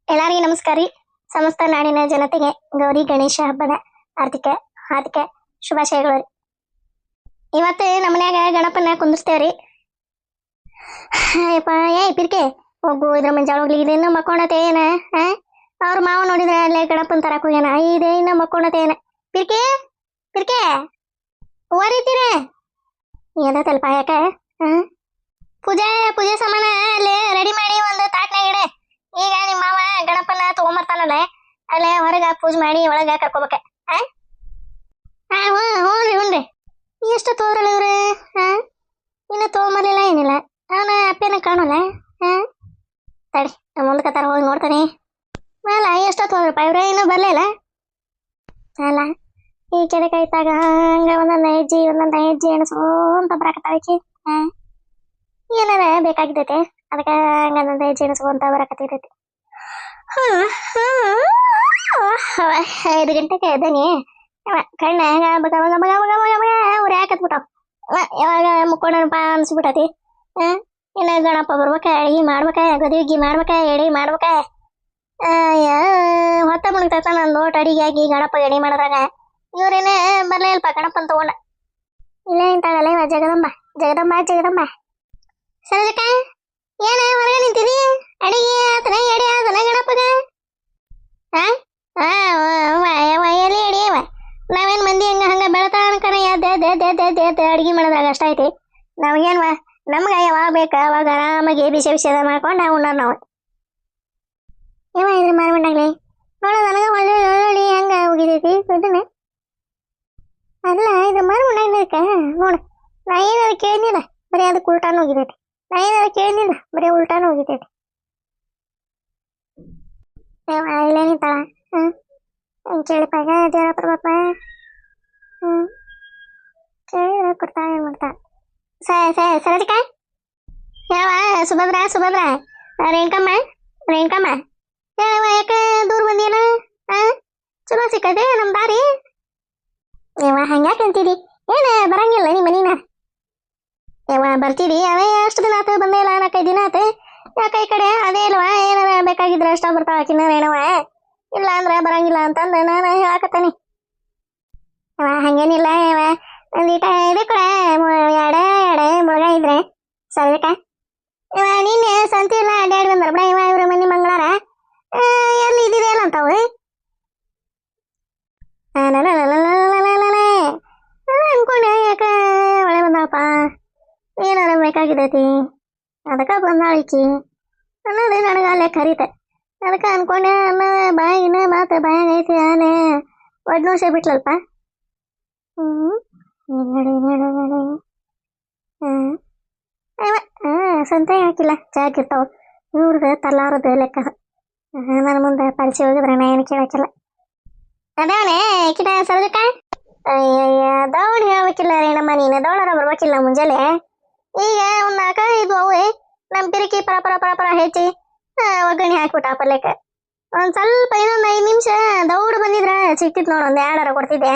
ಎಲ್ಲರಿಗೂ ನಮಸ್ಕಾರ ರೀ. ಸಮಸ್ತ ನಾಡಿನ ಜನತೆಗೆ ಗೌರಿ ಗಣೇಶ ಹಬ್ಬದ ಆರ್ಥಿಕ ಹಾರ್ದಿಕ ಶುಭಾಶಯಗಳು ರೀ. ಇವತ್ತು ನಮ್ಮ ಮನ್ಯಾಗ ಗಣಪನ ಕುಂದಿರ್ತೇವ್ರಿ. ಯಪ್ಪ ಏ ಪಿರ್ಕೆ ಹೋಗು, ಇದ್ರ ಮುಂಜಾಳ ಹೋಗ್ಲಿ ಇನ್ನು ಮಕ್ಕೊಂಡತೆ ಏನ. ಅವ್ರ ಮಾವ ನೋಡಿದ್ರೆ ಅಲ್ಲೇ ಗಣಪನ್ ತರಕ್ ಹೋಗ್ಯಾನ. ಇದೆ ಇನ್ನ ಮಕ್ಕೊಂಡತೆ ಏನ. ಪಿರ್ಕೆ ಪಿರ್ಕೆ ಓರಿತೀರ ಎದತ್ತಲ್ಪ ಯಾಕ? ಪೂಜೆ ಪೂಜೆ ಸಾಮಾನ ಅಲ್ಲೇ ರೆಡಿ ಮಾಡಿ ಒಂದು ತಾಟ್ನಾಗ ಇಡೆ. ಈಗ ನಿಮ್ಮ ಮಾವ ಗಣಪನ ತಗೊಂಬರ್ತಾನಲ್ಲ, ಅಲ್ಲೇ ಹೊರಗ ಪೂಜೆ ಮಾಡಿ ಒಳಗ ಕರ್ಕೋಬೇಕ. ಹ್ಞೂ ಎಷ್ಟು ತೋದ್ರಲ್ಲ ಇವ್ರೆ. ಇನ್ನು ತಗೊಂಬರ್ಲಿಲ್ಲ ಏನಿಲ್ಲ. ಅವನ ಅಪ್ಪೇನ ಕಾಣಲ್ಲ. ತಡಿ ಮುಂದಕ್ಕೆ ತರ ಹೋಗಿ ನೋಡ್ತಾನೆ. ಅಲ್ಲ ಎಷ್ಟೊತ್ತು ಹೋದ್ರಪ್ಪ ಇವ್ರೆ, ಇನ್ನೂ ಬರ್ಲಿಲ್ಲ ಅಲ್ಲ. ಈ ಕೆರೆ ಕೈತಾಗ ಹಂಗ ಒಂದೊಂದು ಹೆಜ್ಜೆ ಎಣಸ್ಕೊಂತ ಬರಾಕತ್ತಾಳಕಿ. ಏನಾರ ಬೇಕಾಗಿದ್ದೈತೆ ಅದಕ್ಕೆ ಹಂಗಂದ ಹೆಜ್ಜೆ ಎಣಸ್ಕೊಂತ ಬರಾಕತ್ತೈತಿ. 5 ಗಂಟೆಗೆ ಎದ್ದೇನಿ. ಕಣ್ಣ ಬಗ ಬಗ ಬಗ ಬಗ ಬಗ ಬಗ ಉರಿ ಹಾಕತ್ಬಿಟ್ಟಾವ. ಯಾವಾಗ ಮುಕ್ಕೊಂಡನಪ್ಪ ಅನ್ಸ್ಬಿಟ್ಟತಿ. ಇನ್ನು ಗಣಪ ಬರ್ಬೇಕ, ಅಡಿಗೆ ಮಾಡ್ಬೇಕ, ಗದಿಗಿ ಮಾಡ್ಬೇಕ, ಎಡಿ ಮಾಡ್ಬೇಕ. ಹೊತ್ತ ಮುಳುಗ್ತೈತ ನಾನು ನೋಟ್ ಅಡಿಗೆ ಆಗಿ ಗಣಪ ಎಡಿ ಮಾಡಿದ್ರಾಗ. ಇವ್ರೇನೆ ಬರ್ಲೇ ಇಲ್ಪ ಗಣಪನ್ ತಗೊಂಡ. ಇಲ್ಲೇ ನಿಂತಾಳಲ್ಲ ಇವ ಜಗದಂಬ ಜಗದಂಬ ಜಗದಂಬ. ಸರೋಜಕ್ಕ ಏನ ಹೊರಗೆ ನಿಂತಿದಿ? ಅಡಿಗೆ ಆತನ ಎಡಿ ಆತನ ಗಣಪಗ? ಎಲ್ಲಿ ಎಡಿ ಅವ? ನಾವೇನ್ ಮಂದಿ ಹಂಗ ಬೆಳತಾನಕನ ಅಡಿಗೆ ಮಾಡೋದ್ರಾಗ ಅಷ್ಟ ಐತಿ. ನಮಗೇನ್ವಾ, ನಮ್ಗ ಯಾವಾಗ ಬೇಕ ಅವಾಗ ಆರಾಮಾಗಿ ಬಿಸಿ ಬಿಸಿದ ಮಾಡ್ಕೊಂಡು ನಾವು ಉಣ್ಣಾರ ನಾವು. ಯಾವ ಇದ್ರ ಮಾರ್ಕೊಂಡಾಗ್ಲಿ ನೋಡ ನನಗ ಒಳ್ಳೆ ಹೆಂಗ ಹೋಗಿದೈತಿ ಇದನ್ನ. ಅಲ್ಲ ಇದು ಮಾರ್ಕೊಂಡಾಗ್ಲಿಕ್ಕ ನೋಡು. ನಾ ಏನಾರ ಕೇಳಿಲ್ಲ ಬರೀ ಅದಕ್ಕೆ ಉಲ್ಟಾನು ಹೋಗಿದೈತಿ. ನಾ ಏನಾರ ಕೇಳಿಲ್ಲ ಬರೀ ಉಲ್ಟಾನು ಹೋಗಿದೈತಿ. ಇಲ್ಲೇ ನಿಂತಾಳ. ಕೇಳಿಪಾಗ ದೇವಪ್ಪ ಬಾಪ. ಕೇಳಿದ್ರೆ ಕೊಡ್ತಾಳೆ ಏನ್ ಮಾಡ್ತಾಳ. ಸರಜಕ ಯಾವ ಸುಭದ್ರ ಸುಭದ್ರ ರೇಣುಕಮ್ಮ ರೇಣುಕಮ್ಮ ಯಾಕ ದೂರ ಬಂದಿಯಲ್ಲ? ಚಲೋ ಸಿಕ್ಕದೆ ನಮ್ ದಾರಿ. ಯವ್ವ ಹಂಗ್ಯಾಕೆ ಅಂತೀರಿ? ಏನ ಬರಂಗಿಲ್ಲ ನಿಮ್ಮ ಮನಿನ? ಯವ್ವ ಬರ್ತೀರಿ, ಅವೇ ಅಷ್ಟು ದಿನ ಆತ ಬಂದೇ ಇಲ್ಲ. 4-5 ದಿನ ಆತ. ಯಾಕ ಈ ಕಡೆ ಅದೇ ಇಲ್ವಾ? ಏನಾರ ಬೇಕಾಗಿದ್ರೆ ಅಷ್ಟ ಬರ್ತಾವ ಆಕಿನ ರೇಣವ. ಇಲ್ಲ ಅಂದ್ರೆ ಬರಂಗಿಲ್ಲ ಅಂತಂದು ನಾನು ಹೇಳಾಕತ್ತೇನಿ. ಯವ್ವ ಹಂಗೇನಿಲ್ಲ. ಯವ್ವ ಒಂದೀಟ ಇದೆ ಕೂಡ ಎಡೆ ಮುಳುಗ ಇದ್ರೆ ಸರಿಕ. ಇವ ನಿನ್ನೆ ಸಂತಿ ಇಲ್ಲ ಅಡ್ಡಾಡಿ ಬಂದಾರ ಬಿಡ. ಇವ ಇವ್ರ ಮನೆ ಮಂಗಳಾರ ಎಲ್ಲಿ ಇದ್ದಿದೆ ಇಲ್ಲ ಅಂತಾವು. ಅನ್ಕೊಂಡೆ ಯಾಕ ಒಳ್ಳೆ ಬಂದಳಪ್ಪ, ಏನಾರ ಬೇಕಾಗಿದೈತಿ ಅದಕ್ಕ ಬಂದಾಳಿಕಿ ಅನ್ನೋದು ನನಗೆ ಅಲ್ಲೇ ಕರೀತೆ. ಅದಕ್ಕೆ ಅನ್ಕೊಂಡೆ ಅನ್ನ ಬಾಯಿನ ಮಾತು ಬಾಯಾಗ ಐತಿ ಆನೆ ಒಡ್ನೋಷ ಬಿಟ್ಲಲ್ಪ. ಸಂತೆ ಹಾಕಿಲ್ಲ ಜಾಗಿರ್ತಾವ ಇವ್ರದ್ದು ತಲ್ಲಾರದು ಲೆಕ್ಕ. ನನ್ನ ಮುಂದೆ ಪಲ್ಸಿ ಹೋಗಿದ್ರೆ ನಾ ಏನು ಕೇಳಕ್ಕಿಲ್ಲ. ಅದಾವನೆ ಕಿಟ ಸರಜಕ್ಕ ದೌಡ್ ಹೇಳ್ಬೇಕಿಲ್ಲ ರೇಣಮ್ಮ, ನೀನು ದೌಡರ ಬರ್ಬೇಕಿಲ್ಲ ಮುಂಜಾನೆ. ಈಗ ಒಂದು 4-5 ಅವು ನಮ್ಮ ಪಿರಿಕಿ ಪರ ಹೆಚ್ಚಿ ಒಗ್ಗರಣೆ ಹಾಕ್ಬಿಟ್ಟ ಪಲ್ಯಕ್ಕೆ. ಒಂದು ಸ್ವಲ್ಪ ಇನ್ನೊಂದು 5 ನಿಮಿಷ ದೌಡ್ ಬಂದಿದ್ರ ಸಿಕ್ತಿತ್ತು ನೋಡು, ಒಂದು 2 ಕೊಡ್ತಿದ್ದೆ.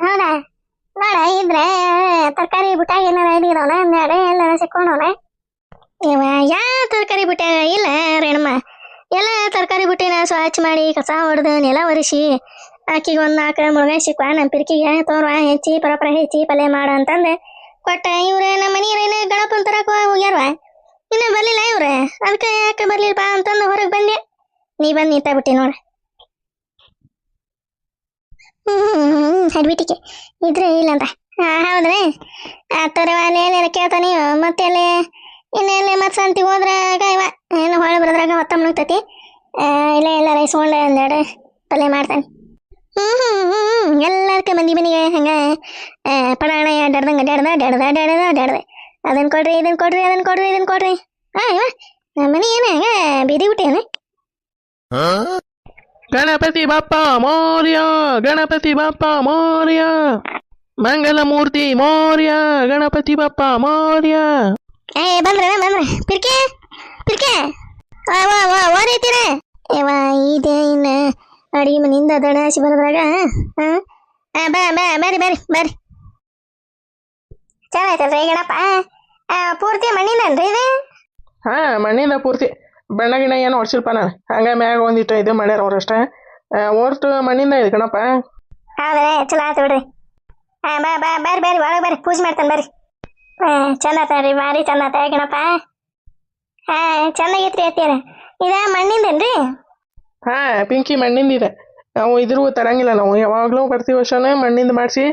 ಹೌದಾ ನೋಡ ಇದ್ರೆ ತರಕಾರಿ ಬುಟ್ಟಾಗ ಏನಾರ ಇದಾವನ 2 ಎಲ್ಲ ಸಿಕ್ಕೊಂಡವನ. ಯಾವ ತರಕಾರಿ ಬುಟ್ಟ ಇಲ್ಲ ರೇಣಮ್ಮ, ಎಲ್ಲ ತರಕಾರಿ ಬುಟ್ಟಿನ ಸ್ವಚ್ಛ ಮಾಡಿ ಕಸ ಹೊಡೆದು ನೆಲ ಒರೆಸಿ ಆಕಿಗೆ ಒಂದು 4 ಮುಳುಗಾಯಿ ಸಿಕ್ವಾ. ನಮ್ಮ ಪಿರಿಕಿಗೆ ತೋರ್ವ ಹೆಚ್ಚಿ ಪರ ಹೆಚ್ಚಿ ಪಲ್ಯ ಮಾಡು ಅಂತಂದು ಕೊಟ್ಟ. ಇವ್ರೆ ನಮ್ಮ ಮನೆಯವ್ರೇನ ಗಣಪನ ತರಕ ಹೋಗ್ಯಾರವ, ಇನ್ನೂ ಬರ್ಲಿಲ್ಲ ಇವ್ರೆ. ಅದಕ್ಕೆ ಯಾಕೆ ಬರ್ಲಿಲ್ಲಪ್ಪ ಅಂತಂದು ಹೊರಗೆ ಬಂದೆ. ನೀ ಬಂದು ನಿಂತ ಬಿಟ್ಟಿ ನೋಡ. ಹಡ್ಬಿಟ್ಟಿಕೆ ಇದ್ರೆ ಇಲ್ಲಂತ. ಹೌದ್ರಿ ಆತರವ ಅಲ್ಲೆಲ್ಲ ಕೇಳ್ತಾ ನೀವು ಮತ್ತೆ ಅಲ್ಲಿ ಇನ್ನೆಲ್ಲ ಮತ್ತೆ ಸಂತಿ ಹೋದ್ರಾಗ ಇವ ಏನು ಹೊಳೆ ಬರೋದ್ರಾಗ ಹೊತ್ತ ಮುಳುಗ್ತೈತಿ. ಇಲ್ಲ ಎಲ್ಲ ರೈಸ್ಕೊಂಡು 2 ಪಲ್ಯ ಮಾಡ್ತಾನೆ. ಎಲ್ಲದಕ್ಕೆ ಮನಿಗೆ ಹಂಗ ಪಡಾಣ ಅಡ್ಡಾಡ್ದೆ ಅದನ್ನ ಕೊಡ್ರಿ ಇದನ್ನ ಕೊಡ್ರಿ ಅದನ್ನ ಕೊಡ್ರಿ ಇದನ್ನ ಕೊಡ್ರಿ. ಇವ ನಮ್ಮ ಮನೆ ಏನ ಹಂಗ ಬೀದಿ ಬಿಟ್ಟೇನೆ. ಗಣಪತಿ ಬಾಪ್ಪ ಮೋರ್ಯ, ಗಣಪತಿ ಬಾಪ್ಪ ಮೋರ್ಯ, ಮಂಗಲ ಮೂರ್ತಿ ಮೋರ್ಯ, ಗಣಪತಿ ಬಾಪ್ಪ ಮೋರ್ಯ. ಬಂದ್ರೆ ಪಿರ್ಕೆ ಓದೈತೀರ ಇವ ಇದೆ ಇನ್ನ ಅಡಿಗೆ ಮನೆಯಿಂದ ದಣಾಸಿ ಬರೋದ್ರಾಗ. ಬರ್ರಿ ಚಲೋ ಆಯ್ತಲ್ರಿ ಗಣಪ? ಪೂರ್ತಿ ಮಣ್ಣಿಂದನ್ರಿ ಇದು? ಹಾ ಮಣ್ಣಿಂದ ಪೂರ್ತಿ. ಬಣ್ಣ ಗಿಣ್ಣ ಏನು ಹೊಡ್ಸಿಲ್ಪ ನಾನು ಹಂಗೆ ಮ್ಯಾಗ ಒಂದಿಟ್ಟು ಇದು ಮಾಡ್ಯಾರ ಅವ್ರಷ್ಟೇ ಓರ್ಟು ಮಣ್ಣಿಂದ ಇದೆ ಗಣಪ. ಹೌದೇ ಚಲೋ ಆಯ್ತು ಬಿಡ್ರಿ. ಹಾಂ ಬರ್ರಿ ಬರ್ರಿ ಒಳಗೆ ಬರ್ರಿ ಪೂಜೆ ಮಾಡ್ತಾನೆ ಬರ್ರಿ. ಚಂದ ಆತ ರೀ ಭಾರಿ ಚಂದ ಆತ ಗಣಪ. ಹಾಂ ಚಂದಾಗೈತ್ರಿ ಅತ್ತೀರ. ಇದು ಮಣ್ಣಿಂದೇನ್ರಿ? ಹಾಂ ಪಿಂಕಿ ಮಣ್ಣಿಂದ ಇದೆ. ನಾವು ಇದ್ರೂ ತರಂಗಿಲ್ಲ, ನಾವು ಯಾವಾಗಲೂ ಪ್ರತಿ ವರ್ಷನೇ ಮಣ್ಣಿಂದ ಮಾಡಿಸಿ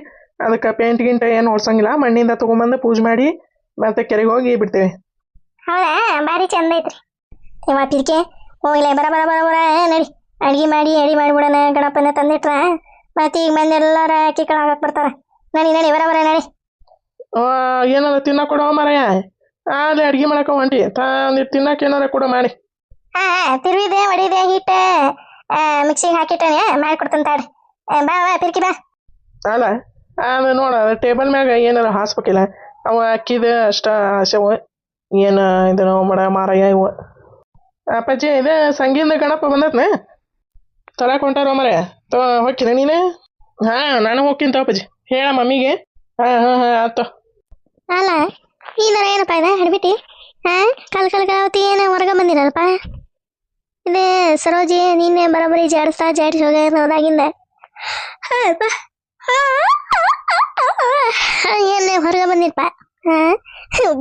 ಅದಕ್ಕೆ ಪೇಂಟ್ ಗಿಂಟ ಏನು ಹೊಡ್ಸಂಗಿಲ್ಲ, ಮಣ್ಣಿಂದ ತೊಗೊಂಬಂದು ಪೂಜೆ ಮಾಡಿ ಮತ್ತೆ ಕೆರೆಗೆ ಹೋಗಿ ಬಿಡ್ತೇವೆ. ಹೌದಾ ಭಾರಿ ಚಂದ ಐತ್ರಿ. ಇವ ಪಿರ್ಕೆ ಹೋಗ್ಲೆ ಬರ ಬರ ಬರ ಬರ ನಡಿ ಅಡ್ಗೆ ಮಾಡಿ ಎಡಿ ಮಾಡಿಬಿಡೋಣ. ಗಣಪನ ತಂದಿಟ್ರ ಮತ್ತೆ ಈಗ ಮಂದಿ ಎಲ್ಲಾರ ಅಕ್ಕಿ ಕಾಳು ಹಾಕಕ್ ಬರ್ತಾರ. ನಡಿ ನಡಿ ಬರ ಬರ ನಡಿ. ಏನಾರ ತಿನ್ನಕ್ಕೆ ಕೊಡೋ ಮಾರಾಯ, ಅಲ್ಲಿ ಅಡ್ಗೆ ಮಾಡಕ್ಕೆ ಹೊಂಟಿ ಒಂದಿಟ್ಟು ತಿನ್ನಕ್ಕೆ ಏನಾರ ಕೊಡೋ ಮಾಡಿ. ಹಾಂ ತಿರುವಿದೆ ಒಡಿದೆ ಹಿಟ್ಟು ಮಿಕ್ಸಿಗೆ ಹಾಕಿಟ್ಟಾನೆ ಮಾಡಿಕೊಡ್ತಾನೆ ತಾಡ್ರಿ. ಬಾ ಬಾ ಪಿರ್ಕಿ ಬಾ. ಅಲ್ಲ ಅದು ನೋಡ ಟೇಬಲ್ ಮ್ಯಾಗ ಏನಾರ ಹಾಸ್ಬೇಕಿಲ್ಲ, ಅವ ಅಕ್ಕಿದ ಅಷ್ಟ ಆಸೆವು ಏನು ಇದು ಮಾಡ ಮಾರಾಯ ಇವು. ಅಪ್ಪಾಜಿ ಇದು ಸಂಗೀತ ಗಣಪ ಬಂದತ್ನ ತರಕ್ಕೆ ಹೊಂಟಾರ ಮಾರಾಯ ಹೋಗ್ತೀನ ನೀನು? ಹಾಂ ನಾನು ಹೋಗ್ತೀನಿ ಅಪ್ಪಾಜಿ, ಹೇಳ ಮಮ್ಮಿಗೆ. ಹಾಂ ಹಾಂ ಹಾಂ ಆಯ್ತು. ಅಲ್ಲ ಈನಾರ ಏನಪ್ಪ ಇದೆ ಹಿಡ್ಬಿಟ್ಟು ಹಾಂ ಕಲ್ಕಲ್ಗಾವತಿ ಏನು ಹೊರಗೆ ಬಂದಿರಲ್ಪ. ಇದು ಸರೋಜಿ ನಿನ್ನೆ ಬರೋಬ್ಬರಿ ಜಾಡಿಸಿ ಹೋದಾಗಿಂದ ಏನೇ ಹೊರಗೆ ಬಂದಿರಪ್ಪ. ಹಾಂ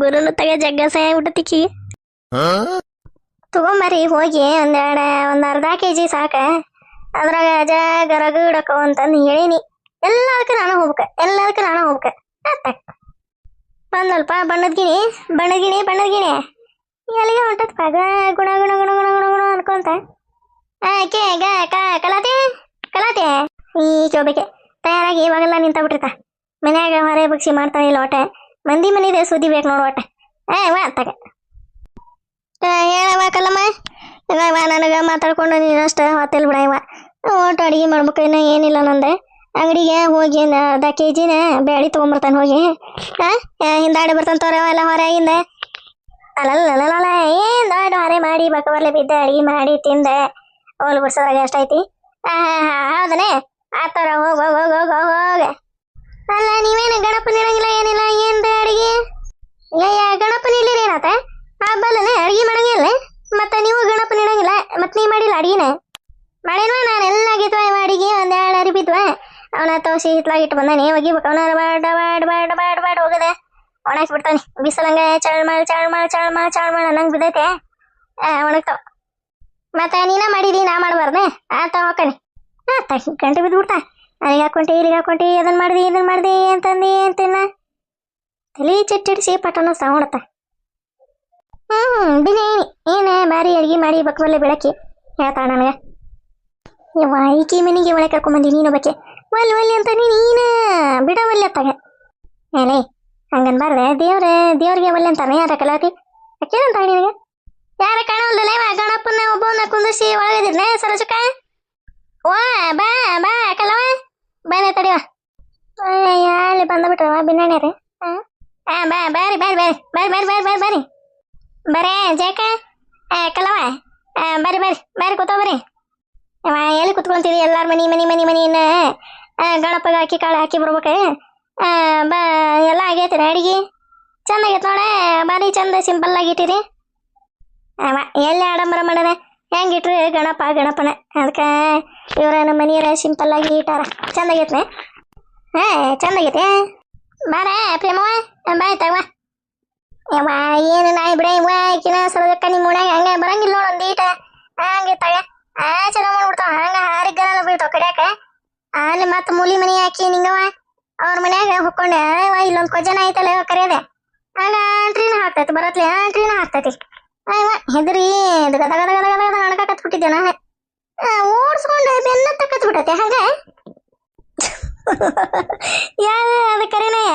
ಗುರುನು ತಗ ಜಗ್ಗಸ ಆಗ್ಬಿಟ್ಟತಿಕ್ಕಿ ತಗೊಂಬರಿ ಹೋಗಿ ಒಂದು ಅರ್ಧ KG ಸಾಕ. ಅದ್ರಾಗ ಜಾಗ ರಗಡಕ ಅಂತಂದು ಹೇಳೀನಿ. ಎಲ್ಲದಕ್ಕೆ ನಾನು ಹೋಗ್ಬೇಕು. ಬಂದಲ್ಪ ಬಣ್ಣದ ಗಿಣಿ ಎಲ್ಲಿಗೆ ಹೊಂಟದಪ್ಪ ಗುಣ ಗುಣ ಗುಣ ಗುಣ ಗುಣ ಗುಣ ಅನ್ಕೊಂತ. ಕಲಾತೆ ಈಗ ಹೋಗ್ಬೇಕೆ ತಯಾರಾಗಿ ಇವಾಗೆಲ್ಲ ನಿಂತ ಬಿಟ್ಟಿರ್ತ. ಮನ್ಯಾಗ ಹೊರೆ ಬಗ್ಸಿ ಮಾಡ್ತಾನೆ ಇಲ್ಲ ಒಟ್ಟೆ ಮಂದಿ ಮನಿದೆ ಸುದ್ದಿ ಬೇಕು ನೋಡು ಒಟ್ಟೆ. ತಗ ಹೇಳವ ಕಲ್ಲಮ್ಮ. ಇವಾಗ ನನಗೆ ಮಾತಾಡ್ಕೊಂಡು ನೀನಷ್ಟು ಹೊತ್ತಲ್ಲಿ ಬಿಡ. ಇವ ಒಟ್ಟು ಅಡುಗೆ ಮಾಡ್ಬೇಕು ಇನ್ನೂ ಏನಿಲ್ಲ ನಂದೆ. ಅಂಗಡಿಗೆ ಹೋಗಿ ಅರ್ಧ KGನ ಬೇಳೆ ತೊಗೊಂಬರ್ತಾನೆ ಹೋಗಿ. ಹಿಂದಾಡಿ ಬರ್ತಾನೆ ತೋರವ ಎಲ್ಲ ಹೊರಗಿಂದ. ಅಲ್ಲಲ್ಲ ಏನು ದೊಡ್ಡ ಹೊರೆ ಮಾಡಿ ಬಕ್ಕಬರ್ಲೆ ಬಿದ್ದ ಅಡುಗೆ ಮಾಡಿ ತಿಂದೆ ಹೋಲ್ ಬಿಡ್ಸೋದ್ರಾಗ ಎಷ್ಟೈತಿ. ಹೌದನೇ ಆತರ ಹೋಗ. ಅಲ್ಲ ನೀವೇನು ಗಣಪನ ಇಡಂಗಿಲ್ಲ ಏನಿಲ್ಲ ಏನು ಅಡುಗೆ ಗಣಪನ ಇಲ್ಲಿರಿ ಏನಾತ ಹಬ್ಬಲ್ಲನೆ ಅಡುಗೆ ಮಾಡಂಗಿಲ್ಲ. ಮತ್ತು ನೀವು ಗಣಪನ ಇಡಂಗಿಲ್ಲ ಮತ್ತು ನೀ ಮಾಡಿಲ್ಲ ಅಡುಗೆನ ಮಾಡೇನ್ವ. ನಾನು ಎಲ್ಲ ಆಗಿದ್ವ ಅಡುಗೆ ಒಂದೆರಡು ಅರಿಬಿದ್ವ ಅವನ ತೋಸಿ ಹಿತ್ಲಾಗಿಟ್ಟು ಬಂದಾನೆ ಒಗಿಬೇಕು. ಅವನ ಬಾಡ್ ಹೋಗದೆ ಒಣಗಿಸಿ ಬಿಡ್ತಾನೆ. ಬಿಸಿಲಂಗೆ ಚಳ್ಮಾಳ್ ಅನ್ನಂಗೆ ಬಿದ್ದೈತೆ ಒಣಗ್ತಾವ. ಮತ್ತು ನೀನ ಮಾಡಿದಿ ನಾ ಮಾಡಬಾರ್ದೆ ಆತ ಹೋಗ್ತಾನೆ. ಗಂಟೆ ಬಿದ್ದುಬಿಡ್ತಾ ಅಲ್ಲಿಗೆ ಹಾಕೊಂಟಿ ಅದನ್ನು ಮಾಡಿದೆ ಅಂತಂದು ಅಂತಿನ್ನ ತಲೆ ಚಿಟ್ಟಿಡಿಸಿ ಪಟನ ಸಾವಣತ್ತ. ಬಿರಿಯಾನಿ ಏನೇ ಭಾರಿ ಅಡುಗೆ ಮಾಡಿ ಬಕ್ಕಬಲ್ಲೆ ಬೆಳಕಿ ಹೇಳ್ತಾಳ ನನಗೆ. ಯವ್ವ ಈಕಿ ಮನೆಗೆ ಒಳಗೆ ಕರ್ಕೊಂಬಂದಿ ನೀನು ಬಕ್ಕೆ ಒಲ್ಲಿ ಅಂತ ನೀನು ಬಿಡವಲ್ಲಿ ಅತ್ತಾಗ ಏನೇ ಹಂಗನ್ಬಾರ್ದೆ. ದೇವ್ರಿಗೆ ಒಲ್ಲೆ ಅಂತಾನೆ ಯಾರ ಕಲಾತಿ ಅಕ್ಕೇನಂತ ನಿನಗೆ ಯಾರ ಕಾಣವಲ್ದಲ್ಲ ಗಣಪನ ಒಬ್ಬವನ್ನ ಕುಂದಿಸಿ ಒಳಗದಿರ್ನೆ ಸರೋಜಕ್ಕ. ಬಾ ಕಲವ ಬಾನೆ ತಡಿವ ಯಾಳೆ ಬಂದ್ಬಿಟ್ರವ ಬಿನ್ನಾಣೆ ರೀ. ಬರ್ರಿ ಬರೇ ಜೇಕ ಕಲವ ಬರ್ರಿ ಕೂತೋಗ್ರಿ. ಎಲ್ಲಿ ಕುತ್ಕೊಂತೀರಿ ಎಲ್ಲಾರ ಮನಿನ ಗಣಪಗೆ ಅಕ್ಕಿ ಕಾಳು ಹಾಕಿ ಬರ್ಬೇಕು. ಎಲ್ಲ ಆಗೈತೆ ಅಡಿಗೆ ಚೆನ್ನಾಗೈತೆ ನೋಡ ಭಾರಿ ಚಂದ ಸಿಂಪಲ್ ಆಗಿಟ್ಟಿರಿ. ಎಲ್ಲಿ ಆಡಂಬರ ಮಾಡದ ಹೆಂಗಿಟ್ರಿ ಗಣಪನ ಅದಕ್ಕೆ ಇವ್ರ ನಮ್ಮ ಮನೆಯರ ಸಿಂಪಲ್ ಆಗಿ ಇಟ್ಟಾರ. ಚಂದಾಗೈತೆ ಚಂದಾಗೈತೆ. ಬಾರ ಪ್ರೇಮವ ಬಾಯ್ ತಗವ. ಏನು ನಾಯಿ ಬಿಡ ಇಕಿನ ಸರೋದಕ್ಕ ನಿಮ್ಮ ಮುಡ್ಯಾಗ ಹಂಗೆ ಬರಂಗಿಲ್ಲ ನೋಡು ಒಂದು ಈಟ ಹಂಗೆ ತಗ ಚೆನ್ನಾಗಿ ಮಾಡ್ಬಿಡ್ತಾವ. ಹಂಗೆ ಹಾರಿಗಲ್ಲ ಬೀಳ್ತಾವ ಕಡಿಯಾಕ. ಅಲ್ಲಿ ಮತ್ತೆ ಮೂಲಿ ಮನೆ ಹಾಕಿ ನಿಂಗವ ಅವ್ರ ಮನ್ಯಾಗ ಹೊಕ್ಕೊಂಡೆ ಇಲ್ಲೊಂದು ಕೊಜ್ಜನ ಐತಲ್ಲ ಕರೆಯದೆ ಆಗ ಆಂಟ್ರಿನ ಹಾಕ್ತೈತಿ ಬರತ್ಲಿ ಆಂಟ್ರಿನ ಹಾಕ್ತೈತಿ. ಹೆದರಿ ಹಣಕಾಕತ್ಬಿಟ್ಟಿದ್ದೆ ನಾ ಓಡಿಸ್ಕೊಂಡು ಬೆನ್ನ ತಕ್ಕತ್ಬಿಟ್ಟೈತೆ ಹಂಗೆ ಅದು ಕರೆನಯ್ಯ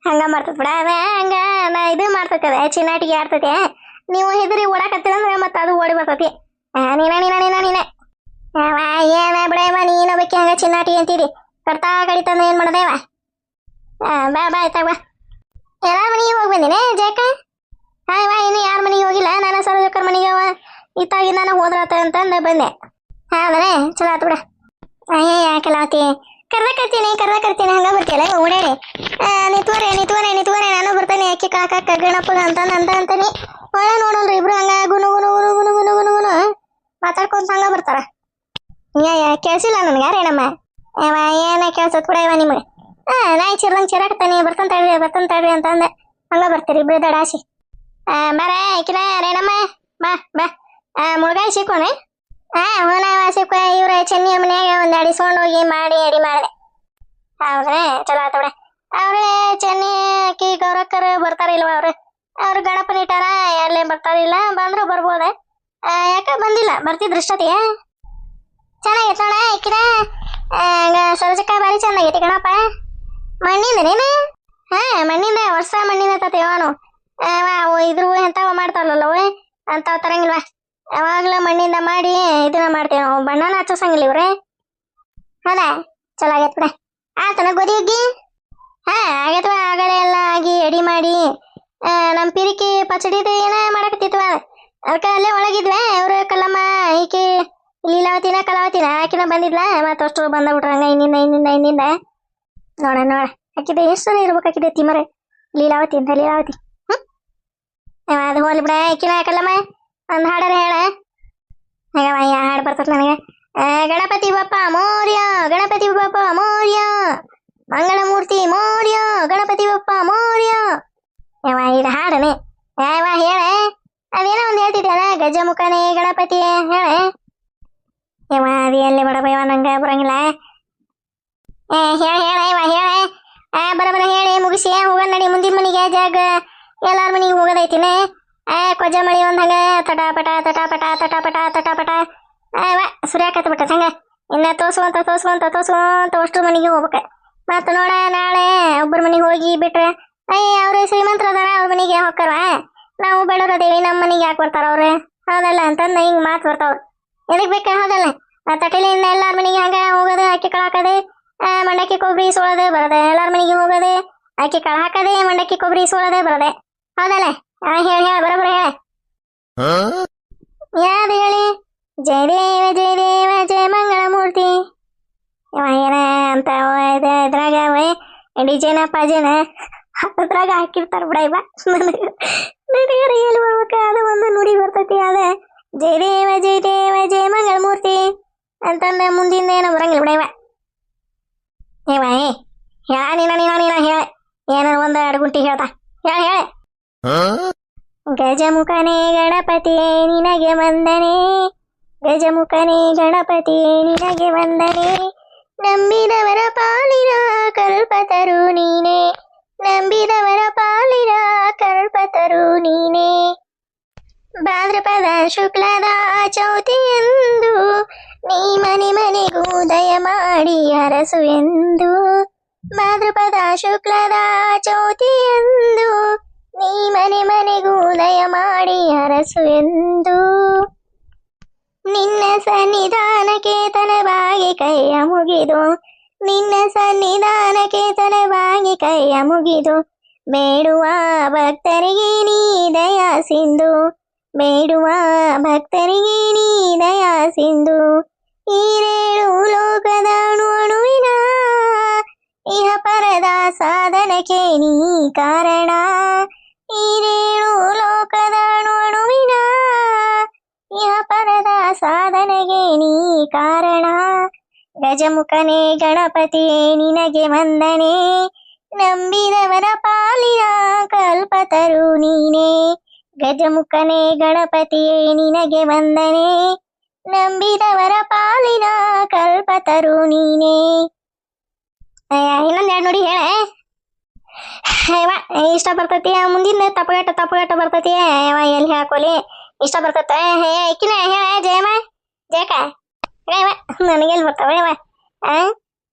ಹಂಗ ಮಾಡ್ತೈತಿ ಬಿಡ. ಅದ ಹಂಗ ನಾ ಇದು ಮಾಡ್ತೈತೆ ಚಿನ್ನಾಟಿಗೆ ಆಡ್ತೈತೆ. ನೀವು ಹೆದರಿ ಓಡಾಕತ್ತೀರಂದ್ರೆ ಮತ್ತೆ ಅದು ಓಡಿ ಬರ್ತೈತಿ. ನೀನ ಏನ ಬಿಡವ ನೀನು ಬೇಕಿ ಹಂಗ ಚಿನ್ನಾಟಿ ಅಂತೀರಿ ಕಡ್ತಾ ಕಡಿತಂದ್ರೆ ಏನು ಮಾಡೋದೇವ. ಬಾ ಆಯ್ತಾಗ ಬಾ. ಎಲ್ಲಾರ ಮನೆಗೆ ಹೋಗಿ ಬಂದಿನಿ ಜಯಕ. ಇನ್ನು ಯಾರ ಮನೆಗೆ ಹೋಗಿಲ್ಲ. ನಾನು ಸರೋಜಕ್ಕರ ಮನೆಗೆ ಇತ್ತಾಗಿ ನಾನು ಹೋದ್ರಾತ ಅಂತಂದು ಬಂದೆ. ಹೌದನೇ ಚಲೋ ಆತು ಬಿಡ. ಯಾಕಲಾವತಿ ಕರ್ದ ಕರ್ತೀನಿ ಹಂಗ ಬರ್ತೀಯಲ್ಲ ಓಡಾಡಿ ನಿತ್ವರೆ ನಾನು ಬರ್ತೇನೆ ಅಕ್ಕಿ ಕಾಕಕ್ಕ ಗಣಪಗ ಅಂತಾನೆ ಒಳ್ಳೆ ನೋಡೋಲ್ರಿ ಇಬ್ರು ಹಂಗ ಗುನು ಗುನು ಗುನು ಗುನು ಗುನು ಗುನು ಗುನು ಮಾತಾಡ್ಕೊಂತ ಹಂಗ ಬರ್ತಾರ. ಕೇಳಿಸಿಲ್ಲ ನನ್ಗೆ ಯಾರೇನಮ್ಮ ಏನ ಕೇಳ್ಸತ್ ಕೂಡ ಇವ ನಿಮ್ಗೆ ನಾಯಿ ಚಿರ್ದಂಗೆ ಚಿರಾಕತ್ತಾನೆ ಬರ್ತಾನೆ ತಡ್ರಿ ಅಂತ ಅಂದೆ ಹಂಗ ಬರ್ತೀರಿ ಇಬ್ರು ದಡಾಸಿ. ಬರ ಈಕಿನ ರೇಣಮ್ಮ ಬಾ ಬಾ ಮುಳುಗಾಯಿ ಸಿಕ್ಕೋಣ. ಹೂನಾವ ಸಿಕ್ಕ ಇವ್ರ ಚೆನ್ನಿ ಮನ್ಯಾಗ ಒಂದ್ ಅಡಿಸ್ಕೊಂಡು ಹೋಗಿ ಮಾಡಿ ಅಡಿ ಮಾಡಿದೆ. ಹೌದ್ರಿ ಚಲೋ ಆತ ಬಿಡ. ಅವ್ರೇ ಚೆನ್ನಿ ಅಕ್ಕಿ ಗೌರಕ್ಕರ್ ಬರ್ತಾರಿಲ್ವ ಅವ್ರು ಗಣಪನ ಇಟ್ಟಾರ ಎಲ್ಲೇ ಬರ್ತಾರಿಲ್ಲ ಬಂದ್ರು ಬರ್ಬೋದ. ಯಾಕ ಬಂದಿಲ್ಲ ಬರ್ತಿದ್ರು ಇಷ್ಟೊತ್ತಿಗೆ ಚೆನ್ನಾಗಿತ್ತು ನೋಡ ಇಕ್ಕಿನ ಸರೋಜಕ್ಕ ಬಾರಿ ಚಂದಾಗೈತಿ ಗಣಪ. ಮಣ್ಣಿಂದ ನೀನು ಮಣ್ಣಿಂದ ವರ್ಷ ಮಣ್ಣಿಂದ ತತೇವನು ಇದ್ರು ಎಂತಾವ ಮಾಡ್ತಾರಲ್ಲವ ಅಂತಾವ ತರಂಗಿಲ್ವಾ ಯಾವಾಗ್ಲೂ ಮಣ್ಣಿಂದ ಮಾಡಿ ಇದನ್ನ ಮಾಡ್ತೇವೆ ನಾವು ಬಣ್ಣನ ಹಚ್ಚೋಸಂಗಿಲ್ಲ ಇವ್ರೆ. ಹೌದಾ ಚಲೋ ಆಗೈತ್ ಬಿಡ. ಆತನ ಗೋಧಿ ಹುಗ್ಗಿ ಆಗತ್ವ ಆಗಡೆ ಎಲ್ಲ ಆಗಿ ಎಡಿ ಮಾಡಿ ನಮ್ ಪಿರಿಕಿ ಪಚಡಿದು ಏನ ಮಾಡಕತ್ತಿತ್ವ ಅದಕ್ಕೆ ಅಲ್ಲೇ ಒಳಗಿದ್ವೆ ಇವ್ರು ಕಲ್ಲಮ್ಮ ಈಕಿ ಲೀಲಾವತಿನ ಕಲಾವತಿನ ಆಕಿನ ಬಂದಿದ್ಲ ಮತ್ತ ಅಷ್ಟು ಬಂದ್ಬಿಟ್ರಂಗ ಇನ್ನಿಂದ ನೋಡ ಆಕಿದ ಎಷ್ಟು ಇರ್ಬೇಕು ಆಕಿದೆ ತಿಮರೆ ಲೀಲಾವತಿ ಅಂತ ಲೀಲಾವತಿ. ಅದು ಹೋಗ್ಲಿ ಬಿಡ ಆಕಿನ ಕಲ್ಲಮ್ಮ ಒಂದ್ ಹಾಡರ ಹೇಳ ಹಾಡು ಬರ್ತದ ನನಗೆ. ಗಣಪತಿ ಬಪ್ಪ ಮೋರ್ಯ ಗಣಪತಿ ಬಪ್ಪ ಮೋರ್ಯ ಮಂಗಳ ಮೂರ್ತಿ ಮೋರ್ಯ ಗಣಪತಿ ಬಪ್ಪ ಮೋರ್ಯ. ಇದು ಹಾಡನೆ ಹೇಳೆ ಅದೇನೋ ಒಂದ್ ಹೇಳ್ತಿದ್ಯಲ್ಲ ಗಜಮುಖನೇ ಗಣಪತಿ ಹೇಳೆ ಅದು ಎಲ್ಲಿ ಬಡಬಯ್ಯವ ನಂಗೆ ಬರಂಗಿಲ್ಲ. ಹೇಳೆ ಬರಬರ ಹೇಳಿ ಮುಗಿಸಿ ಹೋಗ ನಡಿ ಮುಂದಿನ ಮನೆಗೆ ಜಾಗ ಎಲ್ಲಾರ ಮನೆಗೆ ಹೋಗೋದೈತಿನ. ಕೊಜ ಮಳಿ ಒಂದ್ ಹಂಗ ತಟಾಪಟ ತಟಾಪಟ ತಟಾಪಟ ತಟಾಪಟ ಸುರ್ಯಾಕತ್ ಬಿಟ್ಟ ಹಂಗ ಇನ್ನ ತೋರ್ಸ್ಕೊಂತ ಅಷ್ಟು ಮನೆಗೆ ಹೋಗ್ಬೇಕ. ಮತ್ತ ನೋಡ ನಾಳೆ ಒಬ್ಬರ ಮನೆಗೆ ಹೋಗಿ ಬಿಟ್ರೆ ಅವ್ರು ಶ್ರೀಮಂತರ ಅದಾರ ಅವ್ರ ಮನೆಗೆ ಹೋಗ್ತಾರ ನಾವು ಬಡವರದೇವಿ ನಮ್ಮ ಮನೆಗೆ ಯಾಕೆ ಬರ್ತಾರ ಅವ್ರು ಹೌದಲ್ಲ ಅಂತಂದ ಹಿಂಗ್ ಮಾತು ಬರ್ತಾವ್ರು ಎದಕ್ ಬೇಕ ಹೌದಲ್ಲ. ತಟಲಿಯಿಂದ ಎಲ್ಲಾರ ಮನೆಗೆ ಹಂಗ ಹೋಗೋದು ಅಕ್ಕಿ ಕಳ ಹಾಕದೆ ಮಂಡಕ್ಕಿ ಕೊಬ್ಬರಿ ಸೋಳದೆ ಬರದೆ ಎಲ್ಲಾರ ಮನೆಗೆ ಹೋಗೋದೆ ಅಕ್ಕಿ ಕಳ ಹಾಕದೆ ಮಂಡಕ್ಕಿ ಕೊಬ್ಬರಿ ಸೋಳದೆ ಬರದೆ ಹೌದಲ್ಲ. ಹೇಳಿ ಬರೋಬರ ಹೇಳ ಯಾವ್ದು ಹೇಳಿ. ಜಯ ಜಯ ಮಂಗಳ ಮೂರ್ತಿ ಏನ ಅಂತ ಇದ್ರಾಗ ಡಿಜೆನ ಪಾಜೆನ ಅದ್ರಾಗ ಹಾಕಿರ್ತಾರ ಬಿಡ ಇವ ನನಗೆ ಎಲ್ಲಿ ಬರ್ಬೇಕ ಅದು ಒಂದು ನುಡಿ ಬರ್ತೈತಿ ಅದ ಜಯ ಜಯ ಮಂಗಳ ಮೂರ್ತಿ ಅಂತಂದ ಮುಂದಿಂದ ಏನೋ ಬರಂಗಿಲ್ಲ ಬಿಡ ಇವ ನೀನ ಹೇಳ ಏನ ಒಂದ್ ಅಡ್ಗುಂಟಿ ಹೇಳ್ತಾ ಹೇಳ ಗಜಮುಖನೇ ಗಣಪತಿಯೇ ನಿನಗೆ ವಂದನೆ ಗಜಮುಖನೇ ಗಣಪತಿಯೇ ನಿನಗೆ ವಂದನೆ ನಂಬಿದವರ ಪಾಲಿನ ಕಲ್ಪತರು ನೀನೆ ನಂಬಿದವರ ಪಾಲಿನ ಕಲ್ಪತರು ನೀನೆ. ಭಾದ್ರಪದ ಶುಕ್ಲದ ಚೌತಿಯಂದು ನೀ ಮನೆಗೂ ದಯ ಮಾಡಿ ಹರಸು ಎಂದು ಭಾದ್ರಪದ ಶುಕ್ಲದ ಚೌತಿಯಂದು ನೀ ಮನೆಗೂ ದಯ ಮಾಡಿ ಹರಸು ಎಂದು ನಿನ್ನ ಸನ್ನಿಧಾನಕ್ಕೆ ತನವಾಗಿ ಕೈಯ ಮುಗಿದು ನಿನ್ನ ಸನ್ನಿಧಾನಕ್ಕೆ ತನವಾಗಿ ಕೈಯ ಮುಗಿದು ಬೇಡುವ ಭಕ್ತರಿಗೆ ನೀ ದಯಾ ಸಿಂಧು ಬೇಡುವ ಭಕ್ತರಿಗೆ ನೀ ದಯಾ ಸಿಂಧು. ಈರೇಳು ಲೋಕದ ಅಣುವಿನ ಇಹ ಪರದ ಸಾಧನಕ್ಕೆ ನೀ ಕಾರಣ ಈರೇಳು ಲೋಕದ ಅಣುವಿನ ಇಹ ಪರದ ಸಾಧನೆಗೆ ನೀ ಕಾರಣ. ಗಜಮುಖನೇ ಗಣಪತಿಯೇ ನಿನಗೆ ವಂದನೆ ನಂಬಿದವರ ಪಾಲಿನ ಕಲ್ಪತರು ನೀನೆ ಗಜಮುಖನೇ ಗಣಪತಿಯೇ ನಿನಗೆ ವಂದನೆ ನಂಬಿದವರ ಪಾಲಿನ ಕಲ್ಪತರು ನೀನೆ. ಇನ್ನೊಂದೆರಡು ನೋಡಿ ಹೇಳ ಇಷ್ಟ ಬರ್ತೈತಿ ಮುಂದಿನ ತಪ್ಪಗಟ್ಟ ಬರ್ತೈತಿ ಎಲ್ಲಿ ಹಾಕೋಲಿ ಇಷ್ಟ ಬರ್ತೈತೆ ಇಕ್ಕಿನ ಹೇಳ ಜಯಮ್ಮ ಜಯಕ ನನಗೆಲ್ಲಿ ಬರ್ತಾವ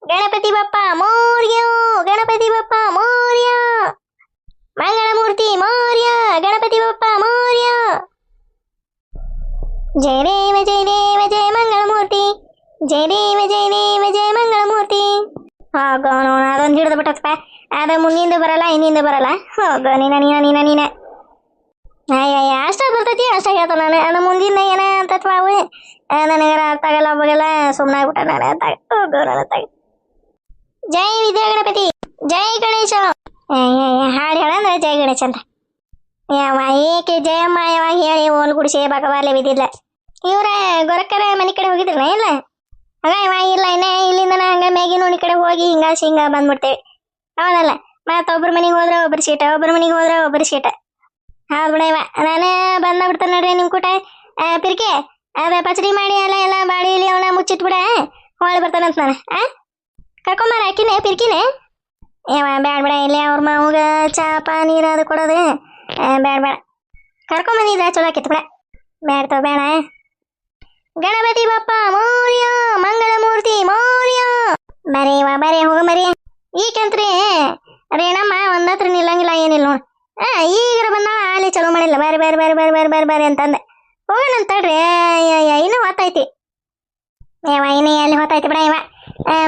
ಗಣಪತಿ ಬಪ್ಪ ಮೋರ್ಯ ಗಣಪತಿ ಬಪ್ಪ ಮೋರ್ಯ ಮಂಗಳ ಮೂರ್ತಿ ಮೋರ್ಯ ಗಣಪತಿ ಬಪ್ಪ ಮೋರ್ಯ ಜಯ ದೇವ ಜಯ ಮಂಗಳ ಮೂರ್ತಿ ಜಯ ದೇವ ಜಯ ಮಂಗಳ ಮೂರ್ತಿ. ಹೋಗೋನು ಅದೊಂದು ಹಿಡಿದು ಬಿಟ್ಟಪ್ಪ ಅದ ಮುಂದಿಂದ ಬರಲ್ಲ ಹಿಂದಿಂದ ಬರಲ್ಲ ಹೋಗೋ ನೀನ ಅಯ್ಯ ಅಷ್ಟ ಬರ್ತೈತಿ ಅಷ್ಟ ಹೇಳ್ತ ನಾನು ಅದು ಮುಂದಿನ ಏನ ಅಂತತ್ವ ಅವು ನನಗರ ಅರ್ಥ ಆಗಲ್ಲ ಒಬ್ಬಗೆಲ್ಲ ಸುಮ್ಮನಾಗ್ಬಿಟ್ಟ ನಾನು ಹೋಗೋ ನನ್ನ ತಗ. ಜೈ ವಿದ್ಯಾ ಗಣಪತಿ ಜೈ ಗಣೇಶ ಹಾಡು ಹೇಳಂದ್ರೆ ಜಯ ಜಯ ಗಣೇಶ ಅಂತ ಯಾವ ಏಕೆ ಜಯಮ್ಮ ಯಾವಾಗ ಹೇಳಿ ಓಲ್ ಗುಡಿಸಿ ಬಗವಾಲೆ ಬಿದ್ದಿಲ್ಲ ಇವ್ರ ಗೊರಕರ ಮನೆ ಕಡೆ ಹೋಗಿದ್ರನ ಇಲ್ಲ ಹಂಗ ಇವ ಇಲ್ಲ ಇನ್ನೇ ಇಲ್ಲಿಂದ ಹಂಗ ಮೇಗಿನ ಓಣಿ ಕಡೆ ಹೋಗಿ ಹಿಂಗಾಸಿ ಹಿಂಗ ಬಂದ್ಬಿಡ್ತೇವೆ ಹೌದಲ್ಲ ಮತ್ತೊಬ್ರ ಮನೆಗೆ ಹೋದ್ರ ಒಬ್ಬರು ಸೀಟ ಒಬ್ಬರ ಮನೆಗೆ ಹೋದ್ರ ಒಬ್ಬರು ಸೀಟ ಹೌದು ಬಿಡ ಇವ ನಾನೇ ಬಂದ ಬಿಡ್ತಾನೆ ನೋಡ್ರಿ ನಿಮ್ ಕೂಟ ಪಿರ್ಕೆ ಅದ ಪಚಡಿ ಮಾಡಿ ಎಲ್ಲ ಬಾಡಿ ಇಲ್ಲಿ ಅವನ ಮುಚ್ಚಿಟ್ಬಿಡ ಹೊಳೆ ಬರ್ತಾನಂತ ನಾನು ಕರ್ಕೊಂಬಾರ ಅಕ್ಕಿನೇ ಪಿರ್ಕಿನೇ ಏವ ಬ್ಯಾಡ ಬೇಡ ಇಲ್ಲಿ ಅವ್ರ ಮಾವುಗ ಚಾಪ ನೀರು ಅದು ಕೊಡೋದು ಬೇಡ ಕರ್ಕೊಂಬಂದಿದ್ರೆ ಚಲೋ ಆಕಿತ್ತು ಬಿಡ ಬೇಡ್ತಾವ ಬೇಡ ಗಣಪತಿ ಬಪ್ಪ ಮೌರ್ಯ ಮಂಗಳ ಮೂರ್ತಿ ಮೌರ್ಯ ಬರೀ ಬರೀ ಹೋಗ ಮರಿ ಈಗಂತ್ರಿ ರೇಣಮ್ಮ ಒಂದತ್ರ ನಿಲ್ಲಂಗಿಲ್ಲ ಏನಿಲ್ಲ ನೋಡು ಈಗರ ಬಂದ ಅಲ್ಲಿ ಚಲೋ ಮಾಡಿಲ್ಲ ಬಾರಿ ಅಂತಂದೆ ಹೋಗೋಣ ತಡ್ರಿ ಇನ್ನೂ ಹೊತ್ತೈತಿ ಇನ್ನು ಎಲ್ಲಿ ಹೊತ್ತೈತಿ ಬಿಡ ಇವ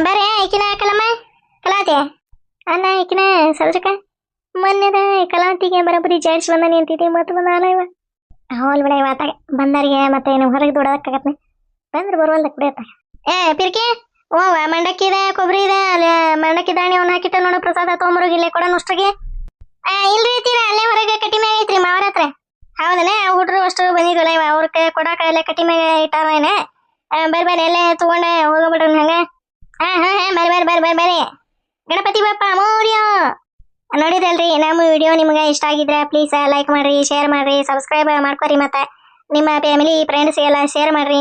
ಬರ್ರಿ ಈಕಿನ ಕಲಮ್ಮ ಕಲಾತಿ ಅನ್ನ ಈಕಿನ ಸರಜಕ ಮೊನ್ನೆದ ಕಲಾವತಿಗೆ ಬರೋಬ್ಬರಿ ಜಾಡ್ಸಿ ಬಂದ ನಿಂತಿದ್ದೆ ಮತ್ತೆ ಬಂದ ಅಲ್ಲ ಇವ ಹೋಲ್ ಬಿಡ ಇವ ಬಂದರಿಗೆ ಮತ್ತೆ ಏನು ಹೊರಗೆ ದುಡೋದಕ್ಕಾಗತ್ತೆ ಬಂದ್ರೆ ಬರುವಲ್ದ ಕುಡಿಯತ್ತ ಪಿರ್ಕಿ ಓವ ಮಂಡಕ್ಕಿ ಇದೆ ಕೊಬ್ಬರಿ ಇದೆ ಅಲ್ಲಿ ಮಂಡಕ್ಕಿ ದಾಣಿ ಅವ್ನು ಹಾಕಿಟ್ಟ ನೋಡು ಪ್ರಸಾದ ತೊಗೊಂಬರೋಗಿ ಇಲ್ಲೇ ಕೊಡ ಅಷ್ಟಿಗೆ ಇಲ್ರಿ ತೀರ ಅಲ್ಲೇ ಹೊರಗೆ ಕಟ್ಟಿ ಮ್ಯಾಗ ಐತ್ರಿ ಮಾವರ ಹತ್ರ ಹೌದನೇ ಹುಡ್ರು ಅಷ್ಟು ಬಂದಿದ್ವಲ್ಲ ಇವ ಅವ್ರ ಕೊಡಾಕ ಅಲ್ಲೇ ಕಟ್ಟಿ ಮ್ಯಾಗ ಇಟ್ಟಾರೇನ ಬರ್ರಿ ಎಲ್ಲೇ ತಗೊಂಡ ಹೋಗ್ಬಿಡ್ರಿ ಹಂಗ ಬರ್ರಿ ಗಣಪತಿ ಬಪ್ಪ ಮೌರ್ಯ ನೋಡಿದಲ್ರಿ ನಮ್ಮ ವಿಡಿಯೋ ನಿಮ್ಗೆ ಇಷ್ಟ ಆಗಿದ್ರೆ ಪ್ಲೀಸ್ ಲೈಕ್ ಮಾಡ್ರಿ ಶೇರ್ ಮಾಡ್ರಿ ಸಬ್ಸ್ಕ್ರೈಬ್ ಮಾಡ್ಕೊರಿ ಮತ್ತೆ ನಿಮ್ಮ ಫ್ಯಾಮಿಲಿ ಫ್ರೆಂಡ್ಸ್ ಎಲ್ಲ ಶೇರ್ ಮಾಡ್ರಿ